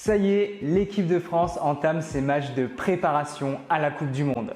Ça y est, l'équipe de France entame ses matchs de préparation à la Coupe du Monde.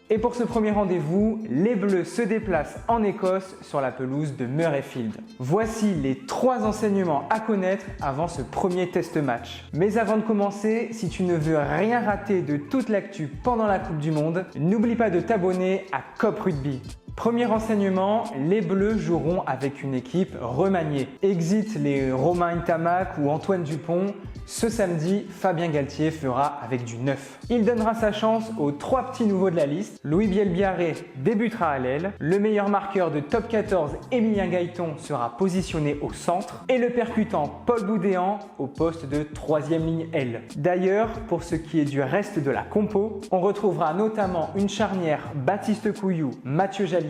Et pour ce premier rendez-vous, les Bleus se déplacent en Écosse sur la pelouse de Murrayfield. Voici les 3 enseignements à connaître avant ce premier test match. Mais avant de commencer, si tu ne veux rien rater de toute l'actu pendant la Coupe du Monde, n'oublie pas de t'abonner à COP Rugby. Premier renseignement, les Bleus joueront avec une équipe remaniée. Exit les Romain Ntamak ou Antoine Dupont. Ce samedi, Fabien Galtier fera avec du neuf. Il donnera sa chance aux 3 petits nouveaux de la liste. Louis Bielbiarré débutera à l'aile. Le meilleur marqueur de top 14, Emilien Gaëton, sera positionné au centre. Et le percutant Paul Boudéan au poste de 3e ligne aile. D'ailleurs, pour ce qui est du reste de la compo, on retrouvera notamment une charnière Baptiste Couillou, Mathieu Jalibert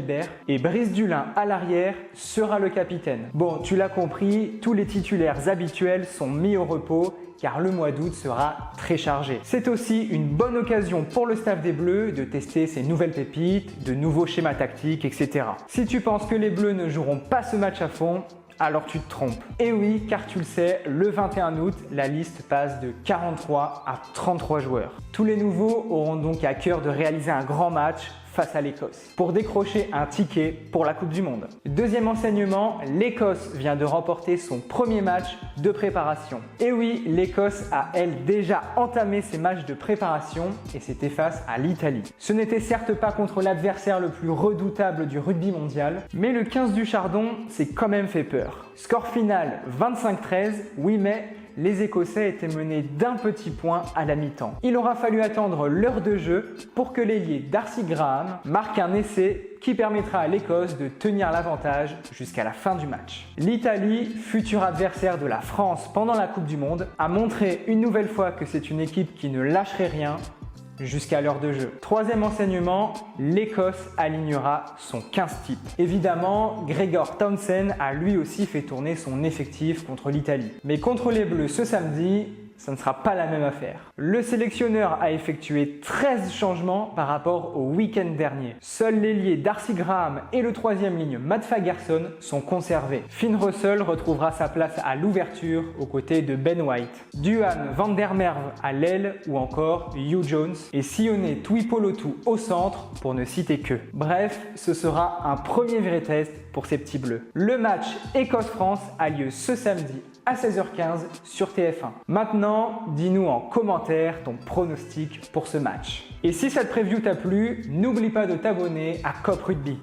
et Brice Dulin à l'arrière sera le capitaine. Bon, tu l'as compris, tous les titulaires habituels sont mis au repos car le mois d'août sera très chargé. C'est aussi une bonne occasion pour le staff des Bleus de tester ces nouvelles pépites, de nouveaux schémas tactiques, etc. Si tu penses que les Bleus ne joueront pas ce match à fond, alors tu te trompes. Et oui, car tu le sais, le 21 août, la liste passe de 43 à 33 joueurs. Tous les nouveaux auront donc à cœur de réaliser un grand match face à l'Écosse pour décrocher un ticket pour la Coupe du Monde. Deuxième enseignement, l'Écosse vient de remporter son premier match de préparation. Et oui, l'Écosse a elle déjà entamé ses matchs de préparation et c'était face à l'Italie. Ce n'était certes pas contre l'adversaire le plus redoutable du rugby mondial, mais le 15 du Chardon s'est quand même fait peur. Score final 25-13, oui mais les Écossais étaient menés d'un petit point à la mi-temps. Il aura fallu attendre l'heure de jeu pour que l'ailier Darcy Graham marque un essai qui permettra à l'Écosse de tenir l'avantage jusqu'à la fin du match. L'Italie, futur adversaire de la France pendant la Coupe du Monde, a montré une nouvelle fois que c'est une équipe qui ne lâcherait rien jusqu'à l'heure de jeu. Troisième enseignement, l'Écosse alignera son 15 type. Évidemment, Gregor Townsend a lui aussi fait tourner son effectif contre l'Italie. Mais contre les Bleus ce samedi, ça ne sera pas la même affaire. Le sélectionneur a effectué 13 changements par rapport au week-end dernier. Seuls l'ailier Darcy Graham et le 3e ligne Matt Fagerson sont conservés. Finn Russell retrouvera sa place à l'ouverture aux côtés de Ben White. Duhan van der Merwe à l'aile ou encore Hugh Jones et Sione Tuipolotu au centre pour ne citer que. Bref, ce sera un premier vrai test pour ces petits bleus. Le match Écosse-France a lieu ce samedi à 16h15 sur TF1. Maintenant, dis-nous en commentaire ton pronostic pour ce match. Et si cette preview t'a plu, n'oublie pas de t'abonner à COP Rugby.